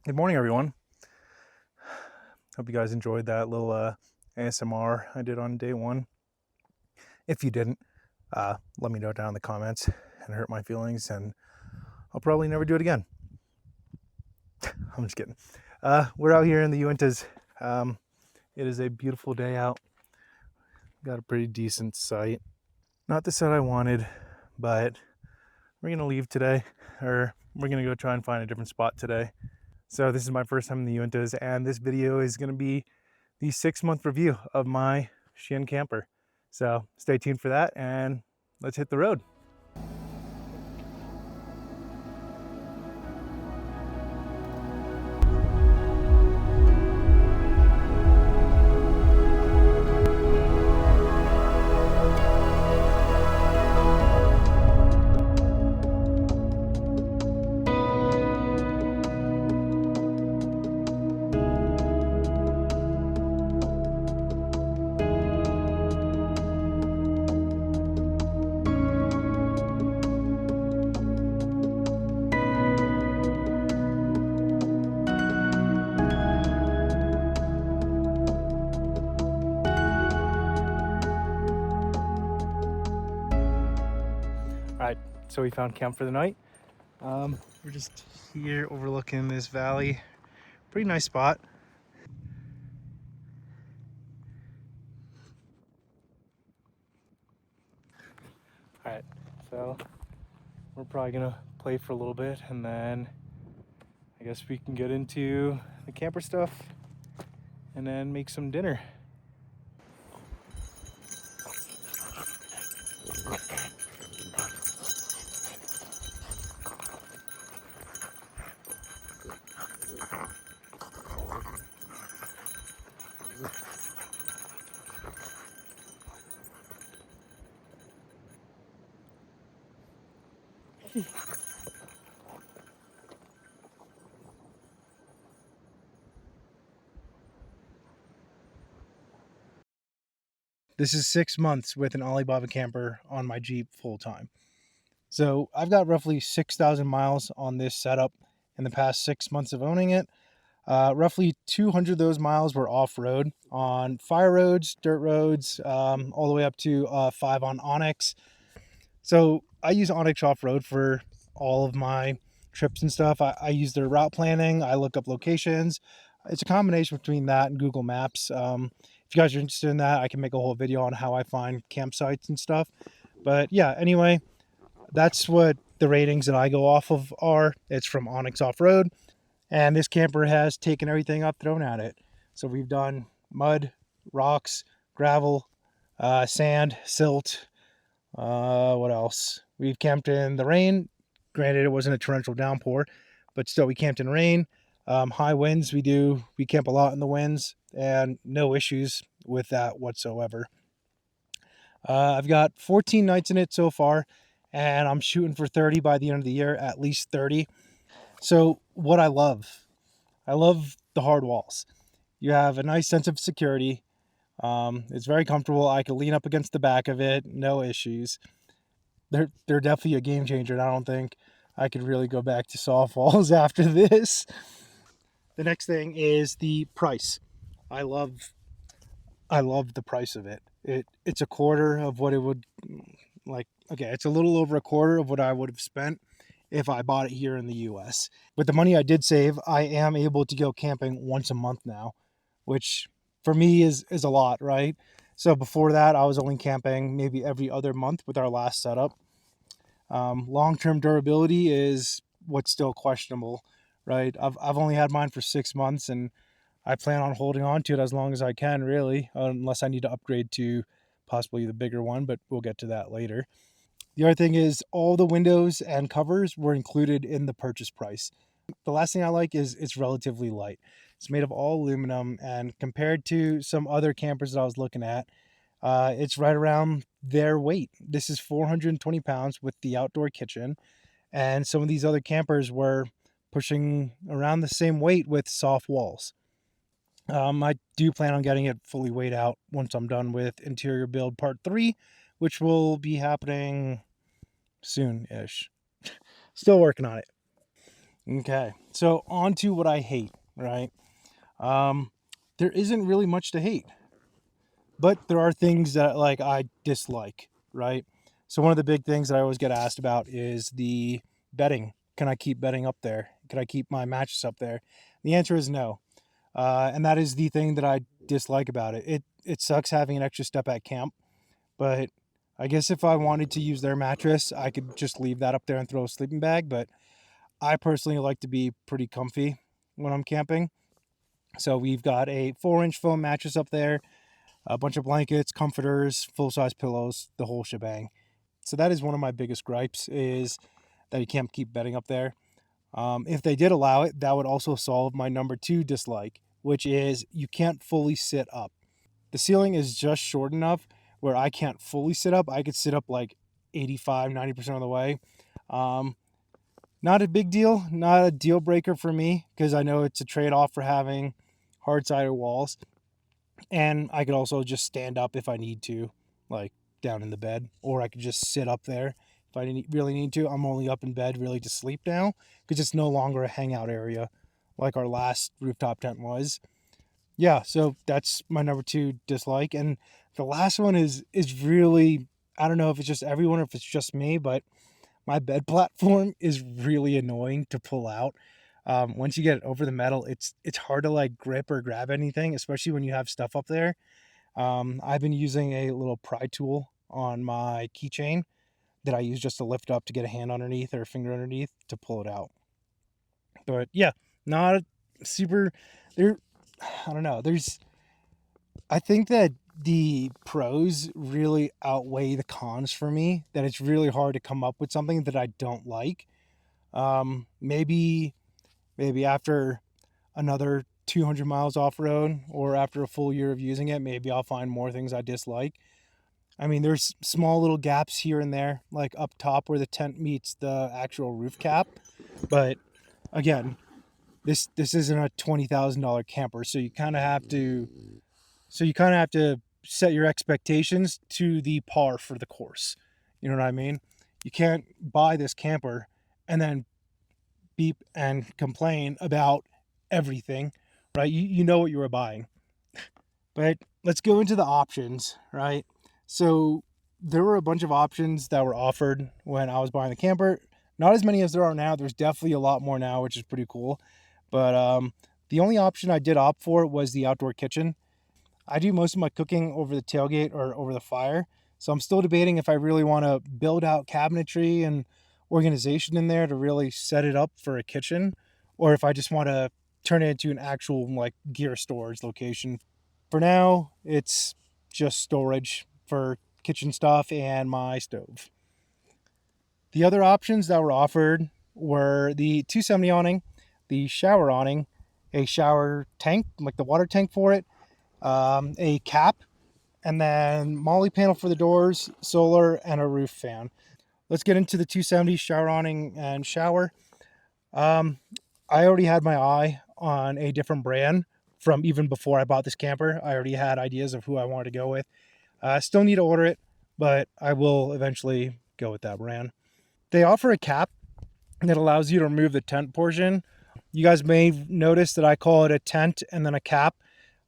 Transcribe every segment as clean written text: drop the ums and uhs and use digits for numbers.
Good morning, everyone. Hope you guys enjoyed that little ASMR I did on day one. If you didn't, let me know down in the comments and hurt my feelings, and I'll probably never do it again. I'm just kidding. We're out here in the Uintas. It is a beautiful day out. Got a pretty decent site. Not the site I wanted, but we're gonna leave today, or we're gonna go try and find a different spot today. So this is my first time in the Uintas, and this video is gonna be the 6-month review of my QIAN camper. So stay tuned for that, and let's hit the road. All right, so we found camp for the night. We're just here overlooking this valley. Pretty nice spot. All right, so we're probably gonna play for a little bit, and then I guess we can get into the camper stuff and then make some dinner. This is 6 months with an Alibaba camper on my Jeep full time. So I've got roughly 6,000 miles on this setup in the past 6 months of owning it. Roughly 200 of those miles were off-road on fire roads, dirt roads, all the way up to 5 on Onyx. So I use Onyx off-road for all of my trips and stuff. I use their route planning. I look up locations. It's a combination between that and Google Maps. If you guys are interested in that, I can make a whole video on how I find campsites and stuff. But yeah, anyway, that's what the ratings that I go off of are. It's from Onyx Off-Road. And this camper has taken everything up thrown at it. So we've done mud, rocks, gravel, sand, silt. What else? We've camped in the rain. Granted, it wasn't a torrential downpour, but still we camped in rain. High winds, we camp a lot in the winds, and no issues with that whatsoever. I've got 14 nights in it so far, and I'm shooting for 30 by the end of the year, at least 30. So what I love the hard walls. You have a nice sense of security. It's very comfortable. I can lean up against the back of it, no issues. They're definitely a game changer, and I don't think I could really go back to soft walls after this. The next thing is the price. I love the price of it. It's a quarter of what it would, it's a little over a quarter of what I would have spent if I bought it here in the US. With the money I did save, I am able to go camping once a month now, which for me is a lot, right? So before that, I was only camping maybe every other month with our last setup. Long-term durability is what's still questionable, right? I've only had mine for 6 months, and I plan on holding on to it as long as I can, really, unless I need to upgrade to possibly the bigger one, but we'll get to that later. The other thing is all the windows and covers were included in the purchase price. The last thing I like is it's relatively light. It's made of all aluminum, and compared to some other campers that I was looking at, it's right around their weight. This is 420 pounds with the outdoor kitchen, and some of these other campers were pushing around the same weight with soft walls. I do plan on getting it fully weighed out once I'm done with interior build part 3, which will be happening soon-ish. Still working on it. Okay, so on to what I hate, right? There isn't really much to hate, but there are things that like I dislike, right? So one of the big things that I always get asked about is the bedding. Can I keep bedding up there? Can I keep my mattress up there? The answer is no, and that is the thing that I dislike about it. It sucks having an extra step at camp, but I guess if I wanted to use their mattress, I could just leave that up there and throw a sleeping bag. But I personally like to be pretty comfy when I'm camping. So we've got a 4-inch foam mattress up there, a bunch of blankets, comforters, full-size pillows, the whole shebang. So that is one of my biggest gripes is that you can't keep bedding up there. If they did allow it, that would also solve my number 2 dislike, which is you can't fully sit up. The ceiling is just short enough where I can't fully sit up. I could sit up like 85, 90% of the way. Um, Not a big deal, not a deal breaker for me because I know it's a trade off for having hard sided walls. And I could also just stand up if I need to, like down in the bed, or I could just sit up there if I really need to. I'm only up in bed really to sleep now because it's no longer a hangout area like our last rooftop tent was. Yeah, so that's my number 2 dislike. And the last one is really, I don't know if it's just everyone or if it's just me, but my bed platform is really annoying to pull out. Once you get it over the metal, it's hard to like grip or grab anything, especially when you have stuff up there. I've been using a little pry tool on my keychain that I use just to lift up to get a hand underneath or a finger underneath to pull it out. But yeah, not super. There, I don't know. I think that the pros really outweigh the cons for me. That it's really hard to come up with something that I don't like. Maybe after another 200 miles off road or after a full year of using it, maybe I'll find more things I dislike. I mean, there's small little gaps here and there, like up top where the tent meets the actual roof cap. But again, this isn't a $20,000 camper, so you kind of have to set your expectations to the par for the course. You know what I mean? You can't buy this camper and then beep and complain about everything, right? You know what you were buying. But let's go into the options, right? So there were a bunch of options that were offered when I was buying the camper. Not as many as there are now. There's definitely a lot more now, which is pretty cool. But the only option I did opt for was the outdoor kitchen. I do most of my cooking over the tailgate or over the fire. So I'm still debating if I really want to build out cabinetry and organization in there to really set it up for a kitchen, or if I just want to turn it into an actual like gear storage location. For now, it's just storage for kitchen stuff and my stove. The other options that were offered were the 270 awning, the shower awning, a shower tank, like the water tank for it, a cap, and then Molly panel for the doors, solar, and a roof fan. Let's get into the 270 shower awning and shower. Um, I already had my eye on a different brand from even before I bought this camper. I already had ideas of who I wanted to go with. I still need to order it, but I will eventually go with that brand. They offer a cap that allows you to remove the tent portion. You guys may notice that I call it a tent and then a cap.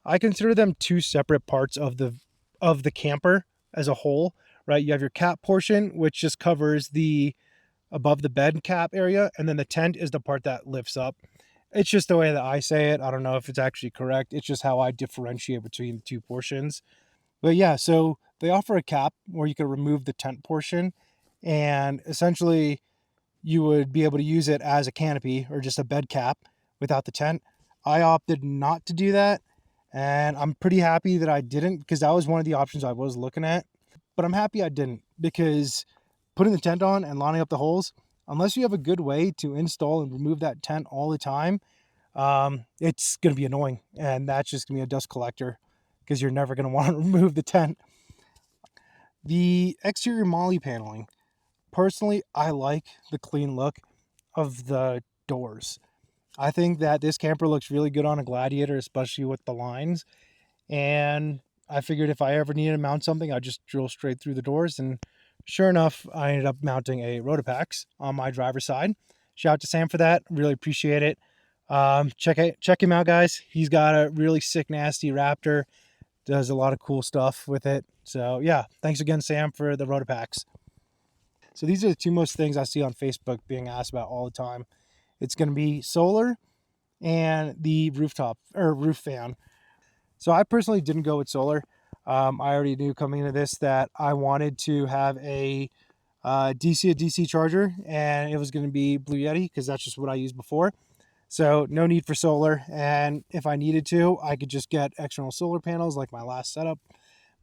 I consider them two separate parts of the camper as a whole, right? You have your cap portion, which just covers the above the bed cap area, and then the tent is the part that lifts up. It's just the way that I say it. I don't know if it's actually correct. It's just how I differentiate between the two portions. But yeah, so they offer a cap where you can remove the tent portion, and essentially you would be able to use it as a canopy or just a bed cap without the tent. I opted not to do that, and I'm pretty happy that I didn't because that was one of the options I was looking at. But I'm happy I didn't because putting the tent on and lining up the holes, unless you have a good way to install and remove that tent all the time, it's going to be annoying. And that's just going to be a dust collector because you're never going to want to remove the tent. The exterior molly paneling. Personally, I like the clean look of the doors. I think that this camper looks really good on a Gladiator, especially with the lines. And I figured if I ever needed to mount something, I'd just drill straight through the doors. And sure enough, I ended up mounting a Rotopax on my driver's side shout out to Sam for that. Really appreciate it. Check him out, guys. He's got a really sick, nasty Raptor. Does a lot of cool stuff with it. So yeah, thanks again, Sam, for the Rotopacks. So these are the two most things I see on Facebook being asked about all the time. It's going to be solar and the rooftop or roof fan. So I personally didn't go with solar. I already knew coming into this that I wanted to have a DC to DC charger, and it was going to be Blue Yeti because that's just what I used before. So no need for solar, and if I needed to, I could just get external solar panels like my last setup.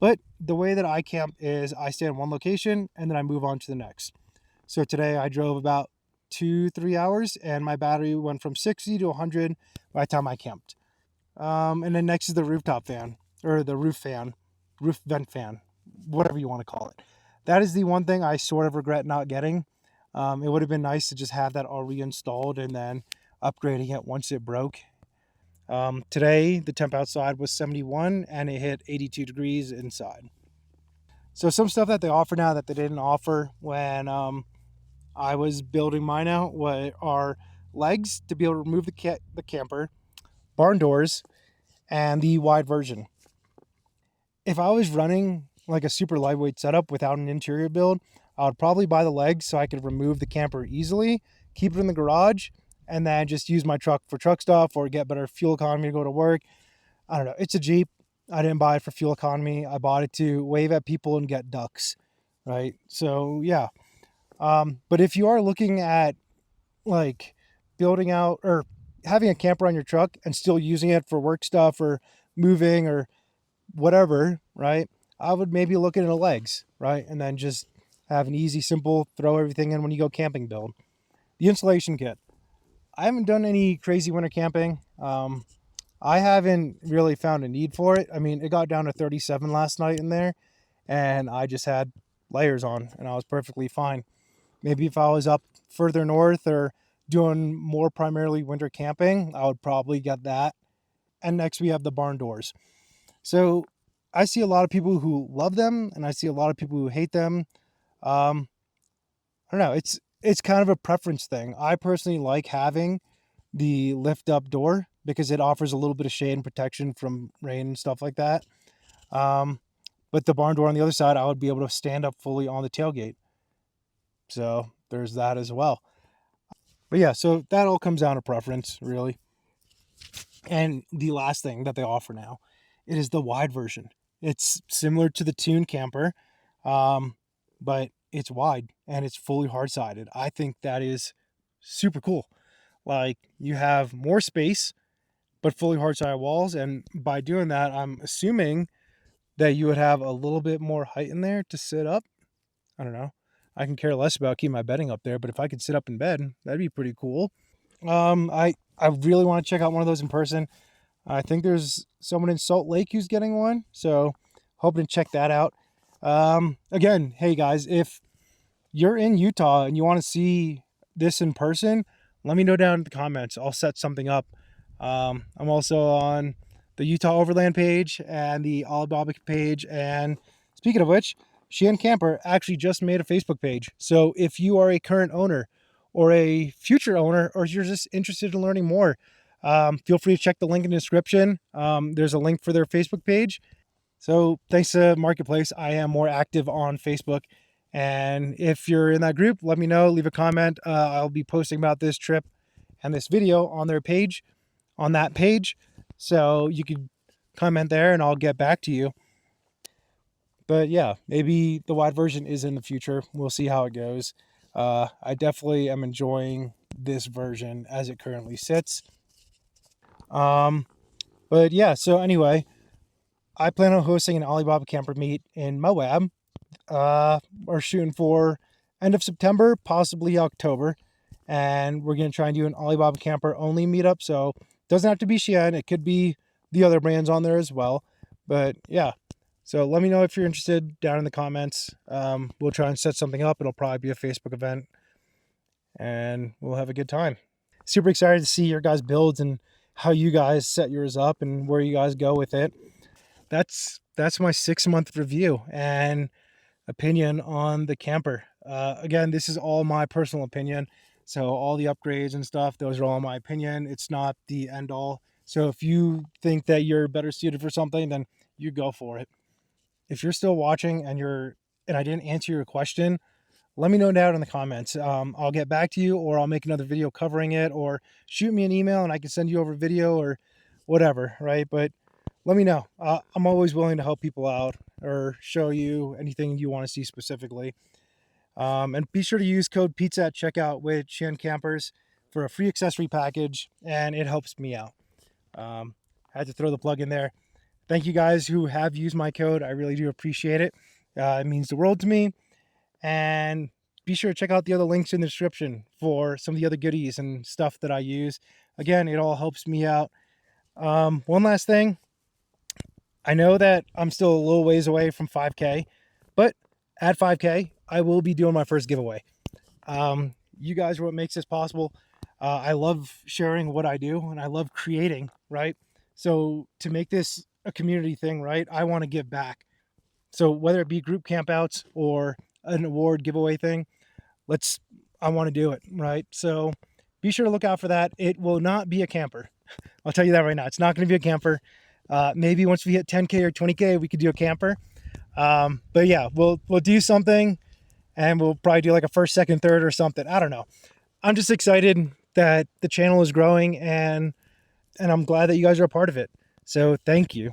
But the way that I camp is I stay in one location and then I move on to the next. So today I drove about 2-3 hours and my battery went from 60 to 100 by the time I camped. And then next is the rooftop fan, or the roof fan, roof vent fan, whatever you want to call it. That is the one thing I sort of regret not getting. It would have been nice to just have that already installed and then upgrading it once it broke. Today, the temp outside was 71 and it hit 82 degrees inside. So some stuff that they offer now that they didn't offer when I was building mine out are legs to be able to remove the camper, barn doors, and the wide version. If I was running like a super lightweight setup without an interior build, I would probably buy the legs so I could remove the camper easily, keep it in the garage, and then just use my truck for truck stuff or get better fuel economy to go to work. I don't know. It's a Jeep. I didn't buy it for fuel economy. I bought it to wave at people and get ducks, right? So yeah. But if you are looking at like building out or having a camper on your truck and still using it for work stuff or moving or whatever, right? I would maybe look at the legs, right? And then just have an easy, simple, throw everything in when you go camping build. The insulation kit. I haven't done any crazy winter camping. I haven't really found a need for it. I mean, it got down to 37 last night in there, and I just had layers on, and I was perfectly fine. Maybe if I was up further north or doing more primarily winter camping, I would probably get that. And next we have the barn doors. So I see a lot of people who love them, and I see a lot of people who hate them. I don't know. It's kind of a preference thing. I personally like having the lift up door because it offers a little bit of shade and protection from rain and stuff like that. But the barn door on the other side, I would be able to stand up fully on the tailgate. So there's that as well. But yeah, so that all comes down to preference, really. And the last thing that they offer now, it is the wide version. It's similar to the Tune camper, but it's wide and it's fully hard-sided. I think that is super cool. Like you have more space, but fully hard-sided walls. And by doing that, I'm assuming that you would have a little bit more height in there to sit up. I don't know. I can care less about keeping my bedding up there, but if I could sit up in bed, that'd be pretty cool. I really want to check out one of those in person. I think there's someone in Salt Lake who's getting one, so hoping to check that out. Again, hey guys, if you're in Utah and you want to see this in person, let me know down in the comments. I'll set something up. I'm also on the Utah Overland page and the Alibaba page. And speaking of which, QIAN Camper actually just made a Facebook page. So if you are a current owner or a future owner, or you're just interested in learning more, feel free to check the link in the description. There's a link for their Facebook page. So thanks to Marketplace, I am more active on Facebook. And if you're in that group, let me know, leave a comment. I'll be posting about this trip and this video on their page, on that page. So you could comment there and I'll get back to you. But yeah, maybe the wide version is in the future. We'll see how it goes. I definitely am enjoying this version as it currently sits. But yeah, so anyway, I plan on hosting an Alibaba camper meet in Moab. We're shooting for end of September, possibly October. And we're going to try and do an Alibaba camper only meetup. So it doesn't have to be QIAN. It could be the other brands on there as well. But yeah, so let me know if you're interested down in the comments. We'll try and set something up. It'll probably be a Facebook event and we'll have a good time. Super excited to see your guys' builds and how you guys set yours up and where you guys go with it. That's my 6-month review and opinion on the camper. Again, this is all my personal opinion. So all the upgrades and stuff, those are all in my opinion. It's not the end all. So if you think that you're better suited for something, then you go for it. If you're still watching and I didn't answer your question, let me know down in the comments. I'll get back to you, or I'll make another video covering it, or shoot me an email and I can send you over a video or whatever, right? But let me know. I'm always willing to help people out or show you anything you want to see specifically. And be sure to use code PIZZA at checkout with QIAN Campers for a free accessory package, and it helps me out. I had to throw the plug in there. Thank you guys who have used my code. I really do appreciate it. It means the world to me. And be sure to check out the other links in the description for some of the other goodies and stuff that I use. Again, it all helps me out. One last thing. I know that I'm still a little ways away from 5K, but at 5K, I will be doing my first giveaway. You guys are what makes this possible. I love sharing what I do, and I love creating, right? So to make this a community thing, right, I want to give back. So whether it be group campouts or an award giveaway thing, I want to do it, right? So be sure to look out for that. It will not be a camper. I'll tell you that right now. It's not going to be a camper. Maybe once we hit 10K or 20K, we could do a camper. But yeah, we'll do something, and we'll probably do like a first, second, third or something. I don't know. I'm just excited that the channel is growing, and I'm glad that you guys are a part of it. So thank you.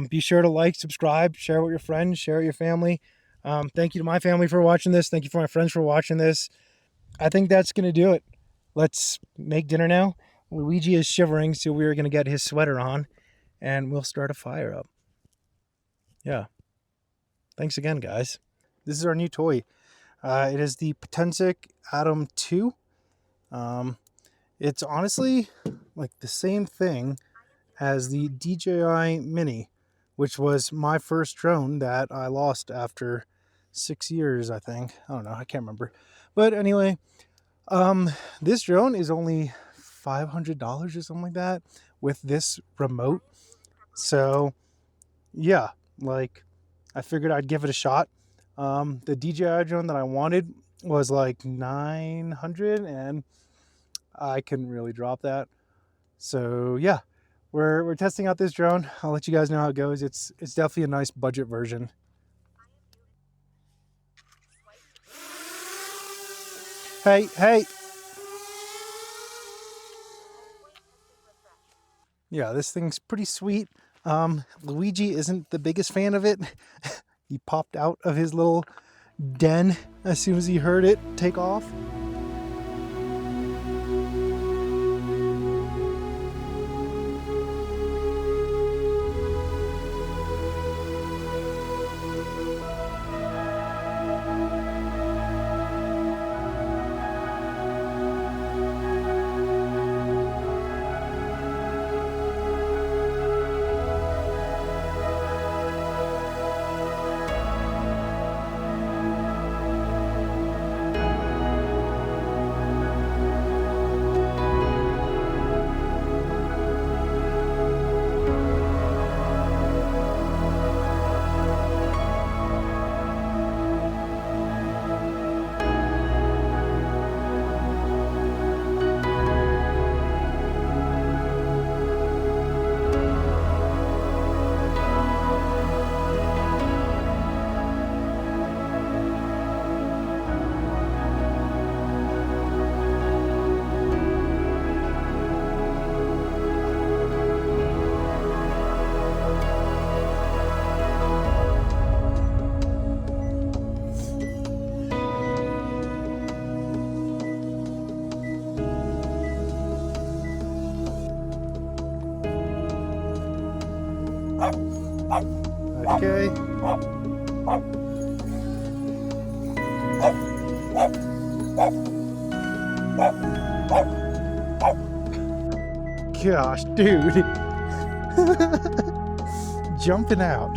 Be sure to like, subscribe, share with your friends, share with your family. Thank you to my family for watching this. Thank you for my friends for watching this. I think that's going to do it. Let's make dinner now. Luigi is shivering, so we're going to get his sweater on, and we'll start a fire up. Yeah. Thanks again, guys. This is our new toy. It is the Potensic Atom 2. It's honestly like the same thing as the DJI Mini, which was my first drone that I lost after 6 years, I think. I don't know. I can't remember. But anyway, this drone is only $500 or something like that with this remote. So yeah, like I figured I'd give it a shot. The DJI drone that I wanted was like $900, and I couldn't really drop that. So yeah, we're testing out this drone. I'll let you guys know how it goes. It's definitely a nice budget version. Hey. Yeah, this thing's pretty sweet. Luigi isn't the biggest fan of it. He popped out of his little den as soon as he heard it take off. Okay. Gosh, dude. Jumping out.